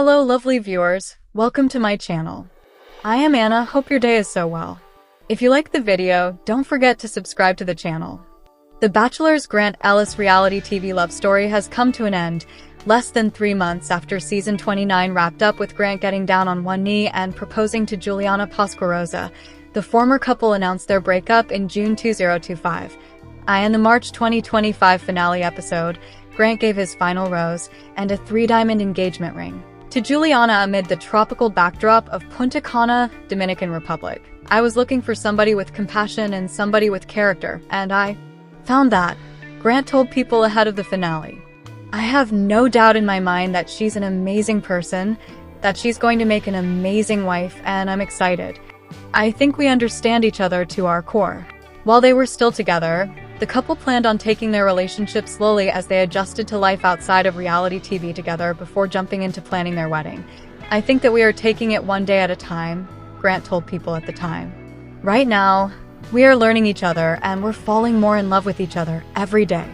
Hello lovely viewers, welcome to my channel. I am Anna, hope your day is so well. If you like the video, don't forget to subscribe to the channel. The Bachelor's Grant Ellis reality TV love story has come to an end, less than 3 months after season 29 wrapped up with Grant getting down on one knee and proposing to Juliana Pasquarosa. The former couple announced their breakup in June 2025. In the March 2025 finale episode, Grant gave his final rose and a 3-diamond engagement ring to Juliana amid the tropical backdrop of Punta Cana, Dominican Republic. I was looking for somebody with compassion and somebody with character, and I found that, Grant told People ahead of the finale. I have no doubt in my mind that she's an amazing person, that she's going to make an amazing wife, and I'm excited. I think we understand each other to our core. While they were still together, the couple planned on taking their relationship slowly as they adjusted to life outside of reality TV together before jumping into planning their wedding. I think that we are taking it one day at a time, Grant told People at the time. Right now, we are learning each other and we're falling more in love with each other every day.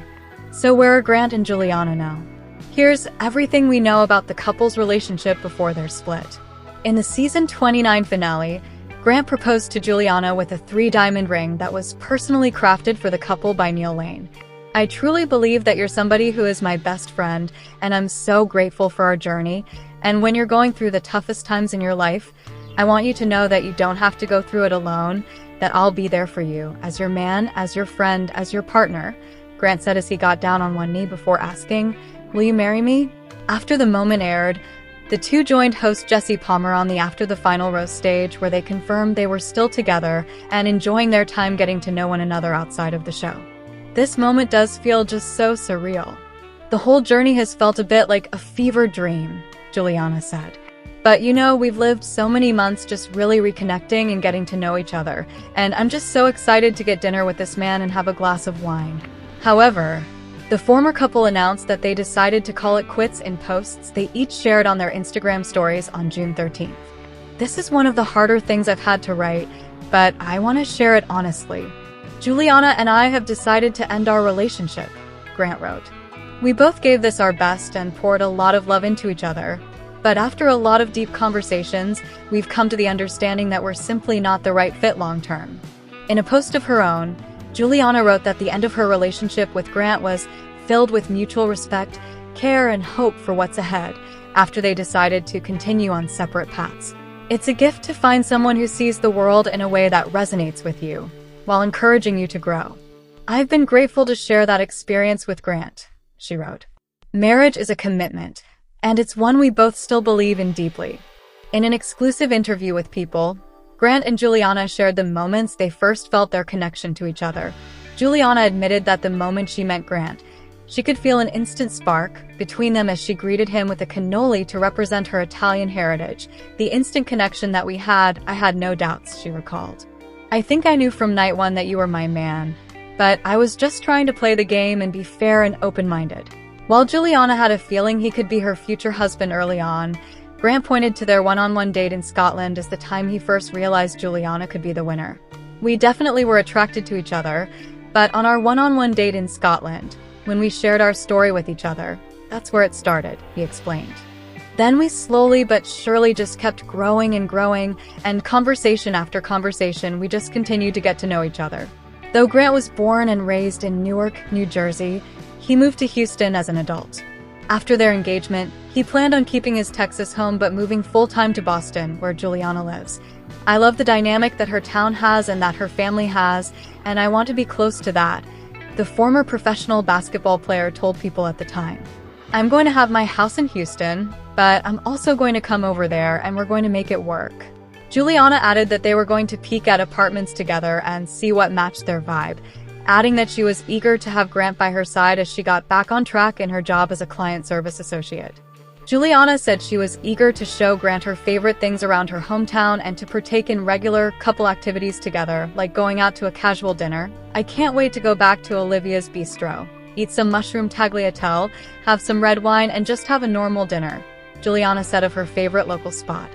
So where are Grant and Juliana now? Here's everything we know about the couple's relationship before their split. In the season 29 finale, Grant proposed to Juliana with a 3-diamond ring that was personally crafted for the couple by Neil Lane. I truly believe that you're somebody who is my best friend, and I'm so grateful for our journey. And when you're going through the toughest times in your life, I want you to know that you don't have to go through it alone, that I'll be there for you, as your man, as your friend, as your partner, Grant said as he got down on one knee before asking, "Will you marry me?" After the moment aired, the two joined host Jesse Palmer on the After the Final Rose stage, where they confirmed they were still together and enjoying their time getting to know one another outside of the show. This moment does feel just so surreal. The whole journey has felt a bit like a fever dream, Juliana said. But you know, we've lived so many months just really reconnecting and getting to know each other, and I'm just so excited to get dinner with this man and have a glass of wine. However, the former couple announced that they decided to call it quits in posts they each shared on their Instagram stories on June 13th. This is one of the harder things I've had to write, but I want to share it honestly. Juliana and I have decided to end our relationship, Grant wrote. We both gave this our best and poured a lot of love into each other, but after a lot of deep conversations, we've come to the understanding that we're simply not the right fit long term. In a post of her own, Juliana wrote that the end of her relationship with Grant was filled with mutual respect, care, and hope for what's ahead after they decided to continue on separate paths. It's a gift to find someone who sees the world in a way that resonates with you, while encouraging you to grow. I've been grateful to share that experience with Grant, she wrote. Marriage is a commitment, and it's one we both still believe in deeply. In an exclusive interview with People, Grant and Juliana shared the moments they first felt their connection to each other. Juliana admitted that the moment she met Grant, she could feel an instant spark between them as she greeted him with a cannoli to represent her Italian heritage. The instant connection that we had, I had no doubts, she recalled. I think I knew from night one that you were my man, but I was just trying to play the game and be fair and open-minded. While Juliana had a feeling he could be her future husband early on, Grant pointed to their one-on-one date in Scotland as the time he first realized Juliana could be the winner. We definitely were attracted to each other, but on our one-on-one date in Scotland, when we shared our story with each other, that's where it started, he explained. Then we slowly but surely just kept growing, and conversation after conversation, we just continued to get to know each other. Though Grant was born and raised in Newark, New Jersey, he moved to Houston as an adult. After their engagement, he planned on keeping his Texas home but moving full-time to Boston, where Juliana lives. I love the dynamic that her town has and that her family has, and I want to be close to that, the former professional basketball player told People at the time. I'm going to have my house in Houston, but I'm also going to come over there and we're going to make it work. Juliana added that they were going to peek at apartments together and see what matched their vibe, adding that she was eager to have Grant by her side as she got back on track in her job as a client service associate. Juliana said she was eager to show Grant her favorite things around her hometown and to partake in regular couple activities together, like going out to a casual dinner. I can't wait to go back to Olivia's Bistro, eat some mushroom tagliatelle, have some red wine, and just have a normal dinner, Juliana said of her favorite local spot.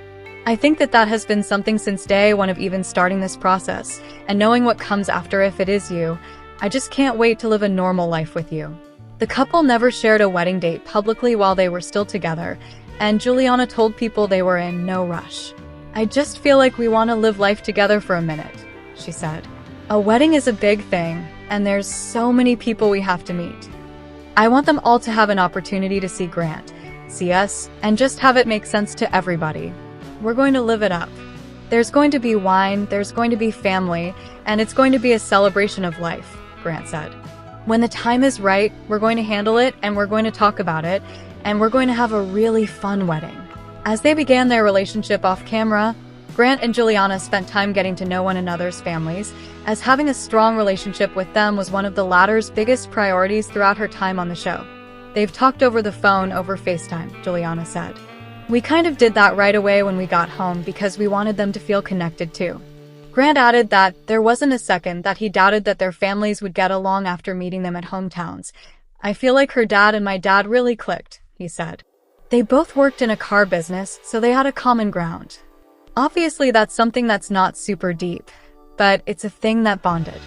I think that has been something since day one of even starting this process, and knowing what comes after if it is you, I just can't wait to live a normal life with you. The couple never shared a wedding date publicly while they were still together, and Juliana told people they were in no rush. "I just feel like we want to live life together for a minute," she said. "A wedding is a big thing, and there's so many people we have to meet. I want them all to have an opportunity to see Grant, see us, and just have it make sense to everybody. We're going to live it up. There's going to be wine, there's going to be family, and it's going to be a celebration of life," Grant said. "When the time is right, we're going to handle it, and we're going to talk about it, and we're going to have a really fun wedding." As they began their relationship off camera, Grant and Juliana spent time getting to know one another's families, as having a strong relationship with them was one of the latter's biggest priorities throughout her time on the show. "They've talked over the phone over FaceTime," Juliana said. "We kind of did that right away when we got home because we wanted them to feel connected too." Grant added that there wasn't a second that he doubted that their families would get along after meeting them at hometowns. "I feel like her dad and my dad really clicked," he said. "They both worked in a car business, so they had a common ground." Obviously, that's something that's not super deep, but it's a thing that bonded.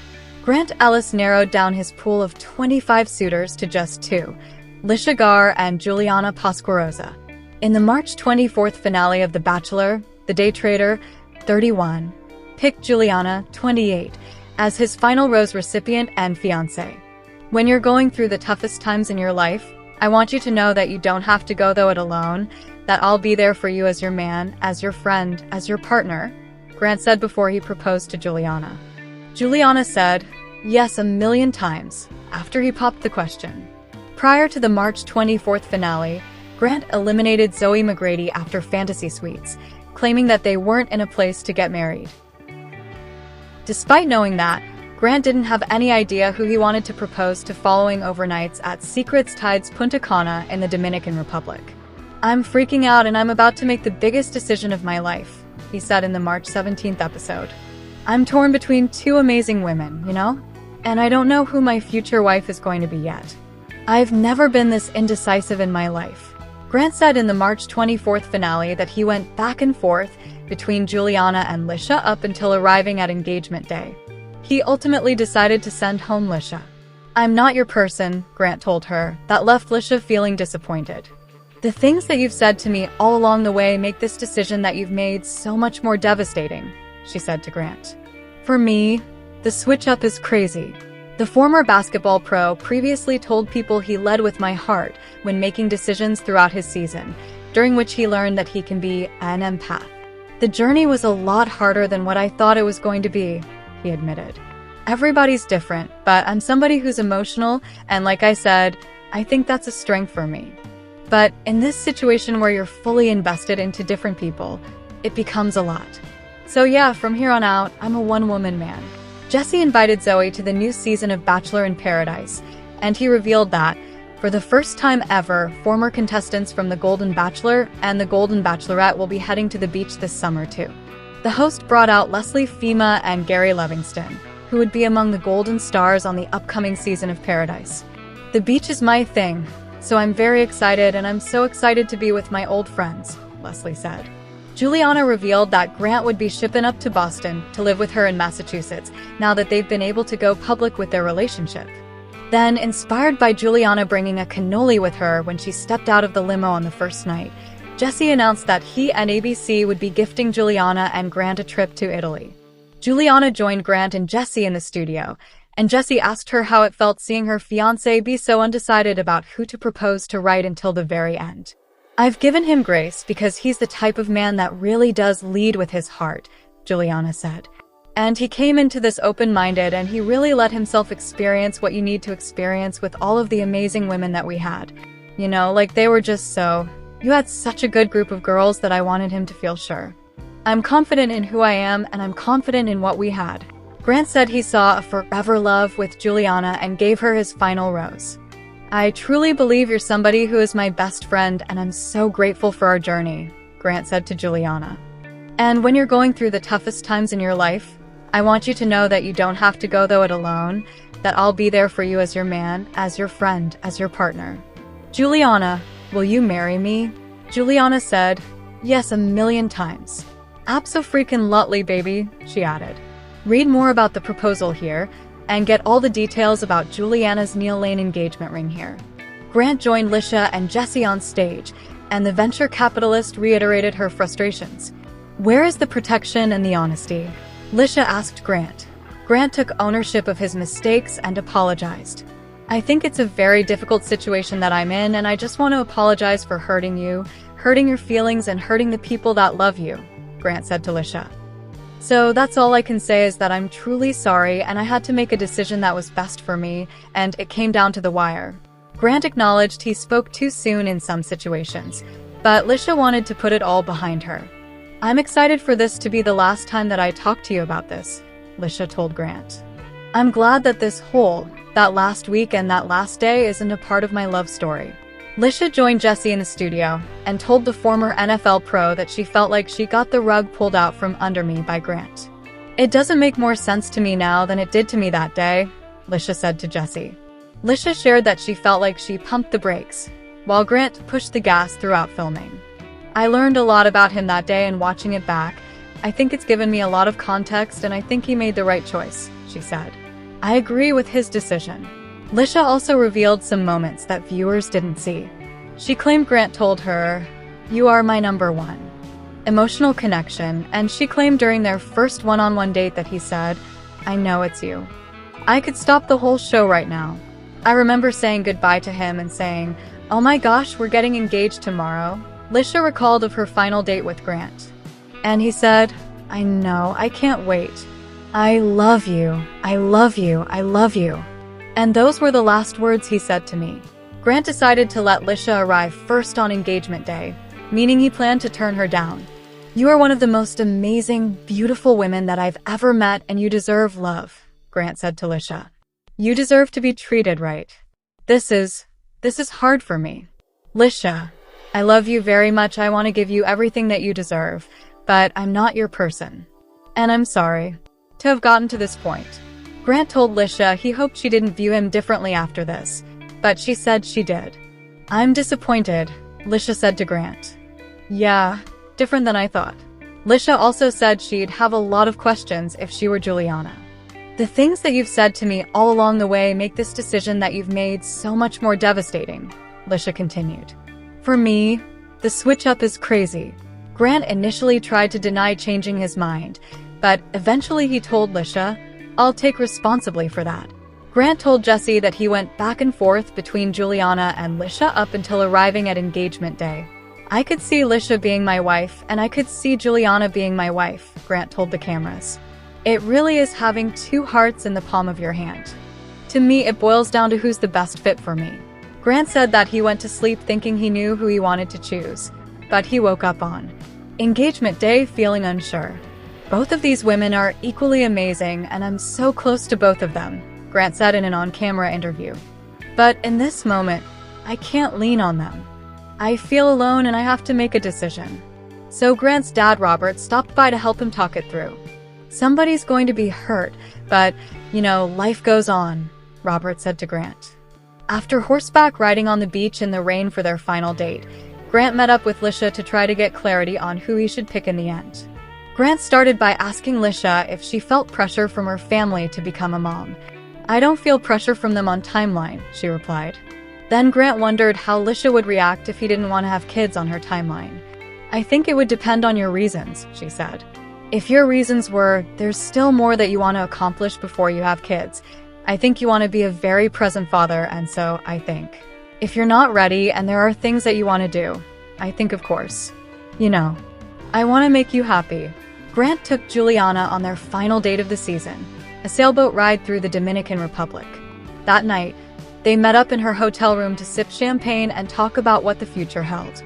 Grant Ellis narrowed down his pool of 25 suitors to just two, Litia Gar and Juliana Pasquarosa. In the March 24th finale of The Bachelor, the day trader, 31, picked Juliana, 28, as his final rose recipient and fiancé. "When you're going through the toughest times in your life, I want you to know that you don't have to go through it alone, that I'll be there for you as your man, as your friend, as your partner," Grant said before he proposed to Juliana. Juliana said, "Yes, a million times," after he popped the question. Prior to the March 24th finale, Grant eliminated Zoe McGrady after Fantasy Suites, claiming that they weren't in a place to get married. Despite knowing that, Grant didn't have any idea who he wanted to propose to following overnights at Secrets Tides Punta Cana in the Dominican Republic. "I'm freaking out and I'm about to make the biggest decision of my life," he said in the March 17th episode. "I'm torn between two amazing women, you know? And I don't know who my future wife is going to be yet. I've never been this indecisive in my life." Grant said in the March 24th finale that he went back and forth between Juliana and Litia up until arriving at engagement day. He ultimately decided to send home Litia. "I'm not your person," Grant told her, that left Litia feeling disappointed. "The things that you've said to me all along the way make this decision that you've made so much more devastating," she said to Grant. "For me, the switch-up is crazy." The former basketball pro previously told people he led with my heart when making decisions throughout his season, during which he learned that he can be an empath. "The journey was a lot harder than what I thought it was going to be," he admitted. "Everybody's different, but I'm somebody who's emotional, and like I said, I think that's a strength for me. But in this situation where you're fully invested into different people, it becomes a lot. So yeah, from here on out, I'm a one-woman man." Jesse invited Zoe to the new season of Bachelor in Paradise, and he revealed that, for the first time ever, former contestants from the Golden Bachelor and the Golden Bachelorette will be heading to the beach this summer too. The host brought out Leslie Fima and Gary Livingston, who would be among the Golden Stars on the upcoming season of Paradise. "The beach is my thing, so I'm very excited, and I'm so excited to be with my old friends," Leslie said. Juliana revealed that Grant would be shipping up to Boston to live with her in Massachusetts now that they've been able to go public with their relationship. Then, inspired by Juliana bringing a cannoli with her when she stepped out of the limo on the first night, Jesse announced that he and ABC would be gifting Juliana and Grant a trip to Italy. Juliana joined Grant and Jesse in the studio, and Jesse asked her how it felt seeing her fiancé be so undecided about who to propose to right until the very end. "I've given him grace because he's the type of man that really does lead with his heart," Juliana said. "And he came into this open-minded and he really let himself experience what you need to experience with all of the amazing women that we had. You know, like they were just so... You had such a good group of girls that I wanted him to feel sure. I'm confident in who I am and I'm confident in what we had." Grant said he saw a forever love with Juliana and gave her his final rose. "I truly believe you're somebody who is my best friend, and I'm so grateful for our journey," Grant said to Juliana. "And when you're going through the toughest times in your life, I want you to know that you don't have to go through it alone, that I'll be there for you as your man, as your friend, as your partner. Juliana, will you marry me?" Juliana said, "Yes, a million times." "Abso-freaking-lutely, baby," she added. Read more about the proposal here, and get all the details about Juliana's Neil Lane engagement ring here. Grant joined Litia and Jesse on stage, and the venture capitalist reiterated her frustrations. "Where is the protection and the honesty?" Litia asked Grant. Grant took ownership of his mistakes and apologized. "I think it's a very difficult situation that I'm in, and I just want to apologize for hurting you, hurting your feelings, and hurting the people that love you," Grant said to Litia. "So that's all I can say is that I'm truly sorry, and I had to make a decision that was best for me, and it came down to the wire." Grant acknowledged he spoke too soon in some situations, but Litia wanted to put it all behind her. "I'm excited for this to be the last time that I talk to you about this," Litia told Grant. "I'm glad that that last week and that last day isn't a part of my love story." Litia joined Jesse in the studio and told the former NFL pro that she felt like she got the rug pulled out from under me by Grant. "It doesn't make more sense to me now than it did to me that day," Litia said to Jesse. Litia shared that she felt like she pumped the brakes, while Grant pushed the gas throughout filming. "I learned a lot about him that day, and watching it back, I think it's given me a lot of context, and I think he made the right choice," she said. "I agree with his decision." Litia also revealed some moments that viewers didn't see. She claimed Grant told her, "You are my number one." Emotional connection, and she claimed during their first one-on-one date that he said, "I know it's you. I could stop the whole show right now. I remember saying goodbye to him and saying, 'Oh my gosh, we're getting engaged tomorrow,'" Litia recalled of her final date with Grant. "And he said, 'I know, I can't wait. I love you, I love you, I love you.' And those were the last words he said to me." Grant decided to let Litia arrive first on engagement day, meaning he planned to turn her down. "You are one of the most amazing, beautiful women that I've ever met, and you deserve love," Grant said to Litia. "You deserve to be treated right. This is hard for me. Litia, I love you very much. I want to give you everything that you deserve, but I'm not your person. And I'm sorry to have gotten to this point." Grant told Litia he hoped she didn't view him differently after this, but she said she did. "I'm disappointed," Litia said to Grant. "Yeah, different than I thought." Litia also said she'd have a lot of questions if she were Juliana. "The things that you've said to me all along the way make this decision that you've made so much more devastating," Litia continued. "For me, the switch-up is crazy." Grant initially tried to deny changing his mind, but eventually he told Litia, "I'll take responsibility for that." Grant told Jesse that he went back and forth between Juliana and Litia up until arriving at engagement day. "I could see Litia being my wife, and I could see Juliana being my wife," Grant told the cameras. "It really is having two hearts in the palm of your hand. To me, it boils down to who's the best fit for me." Grant said that he went to sleep thinking he knew who he wanted to choose, but he woke up on engagement day feeling unsure. "Both of these women are equally amazing, and I'm so close to both of them," Grant said in an on-camera interview. "But in this moment, I can't lean on them. I feel alone and I have to make a decision." So Grant's dad, Robert, stopped by to help him talk it through. "Somebody's going to be hurt, but, life goes on," Robert said to Grant. After horseback riding on the beach in the rain for their final date, Grant met up with Litia to try to get clarity on who he should pick in the end. Grant started by asking Litia if she felt pressure from her family to become a mom. "I don't feel pressure from them on timeline," she replied. Then Grant wondered how Litia would react if he didn't want to have kids on her timeline. "I think it would depend on your reasons," she said. "If your reasons were, there's still more that you want to accomplish before you have kids. I think you want to be a very present father, and so I think. If you're not ready and there are things that you want to do, I think of course. I want to make you happy." Grant took Juliana on their final date of the season, a sailboat ride through the Dominican Republic. That night, they met up in her hotel room to sip champagne and talk about what the future held.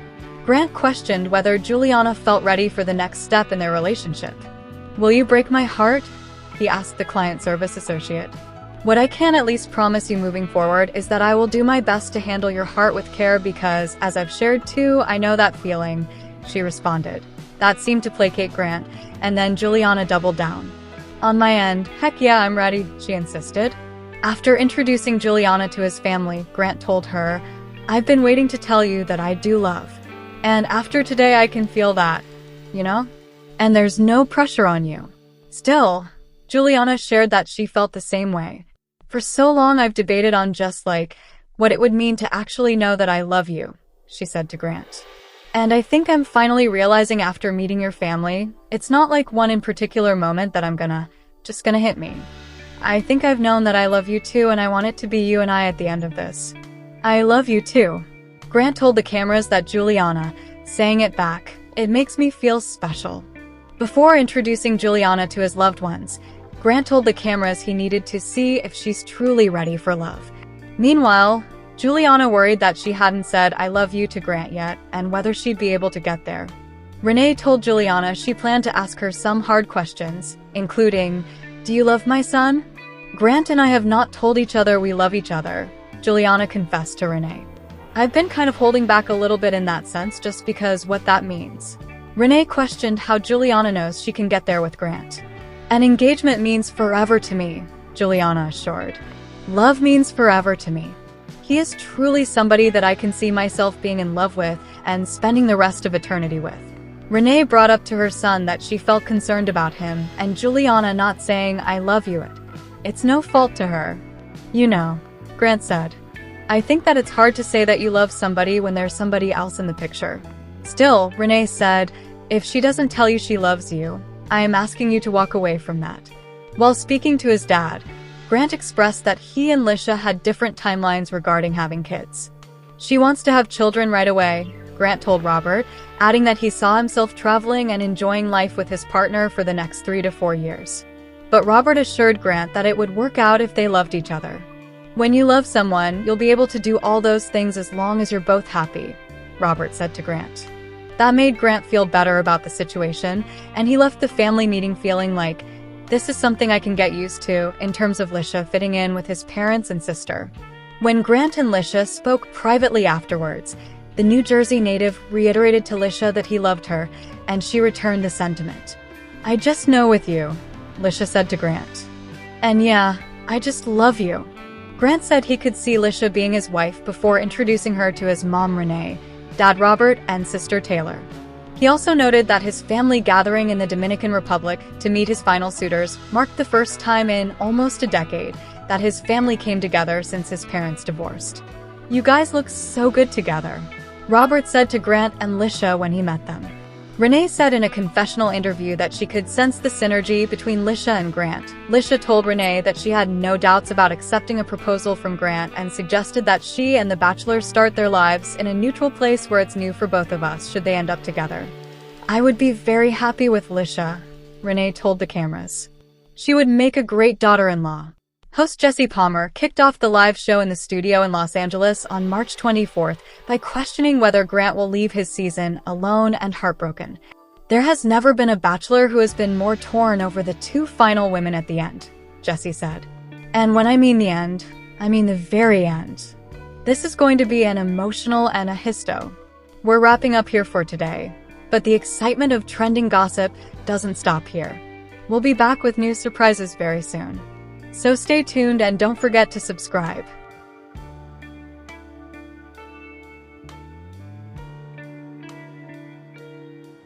Grant questioned whether Juliana felt ready for the next step in their relationship. "Will you break my heart?" he asked the client service associate. "What I can at least promise you moving forward is that I will do my best to handle your heart with care because, as I've shared too, I know that feeling," she responded. That seemed to placate Grant, and then Juliana doubled down. "On my end, heck yeah, I'm ready," she insisted. After introducing Juliana to his family, Grant told her, "I've been waiting to tell you that I do love. And after today I can feel that, And there's no pressure on you." Still, Juliana shared that she felt the same way. "For so long I've debated on just what it would mean to actually know that I love you," she said to Grant. And I think I'm finally realizing after meeting your family, it's not like one in particular moment that just gonna hit me. I think I've known that I love you too, and I want it to be you and I at the end of this. I love you too. Grant told the cameras that Juliana, saying it back, it makes me feel special. Before introducing Juliana to his loved ones, Grant told the cameras he needed to see if she's truly ready for love. Meanwhile, Juliana worried that she hadn't said I love you to Grant yet and whether she'd be able to get there. Renee told Juliana she planned to ask her some hard questions, including, "Do you love my son?" "Grant and I have not told each other we love each other," Juliana confessed to Renee. "I've been kind of holding back a little bit in that sense just because what that means." Renee questioned how Juliana knows she can get there with Grant. "An engagement means forever to me," Juliana assured. "Love means forever to me. He is truly somebody that I can see myself being in love with and spending the rest of eternity with." Renee brought up to her son that she felt concerned about him, and Juliana not saying I love you it's no fault to her. "You know," Grant said, "I think that it's hard to say that you love somebody when there's somebody else in the picture." Still, Renee said, "If she doesn't tell you she loves you, I am asking you to walk away from that." While speaking to his dad, Grant expressed that he and Litia had different timelines regarding having kids. "She wants to have children right away," Grant told Robert, adding that he saw himself traveling and enjoying life with his partner for the next 3 to 4 years. But Robert assured Grant that it would work out if they loved each other. "When you love someone, you'll be able to do all those things as long as you're both happy," Robert said to Grant. That made Grant feel better about the situation, and he left the family meeting feeling like, this is something I can get used to in terms of Litia fitting in with his parents and sister. When Grant and Litia spoke privately afterwards, the New Jersey native reiterated to Litia that he loved her, and she returned the sentiment. "I just know with you," Litia said to Grant. "And yeah, I just love you." Grant said he could see Litia being his wife before introducing her to his mom Renee, dad Robert, and sister Taylor. He also noted that his family gathering in the Dominican Republic to meet his final suitors marked the first time in almost a decade that his family came together since his parents divorced. "You guys look so good together," Robert said to Grant and Litia when he met them. Renee said in a confessional interview that she could sense the synergy between Litia and Grant. Litia told Renee that she had no doubts about accepting a proposal from Grant and suggested that she and the Bachelor start their lives in a neutral place where it's new for both of us should they end up together. "I would be very happy with Litia," Renee told the cameras. "She would make a great daughter-in-law." Host Jesse Palmer kicked off the live show in the studio in Los Angeles on March 24th by questioning whether Grant will leave his season alone and heartbroken. "There has never been a Bachelor who has been more torn over the 2 final women at the end," Jesse said. "And when I mean the end, I mean the very end. This is going to be an emotional and a histo." We're wrapping up here for today, but the excitement of trending gossip doesn't stop here. We'll be back with new surprises very soon. So stay tuned and don't forget to subscribe.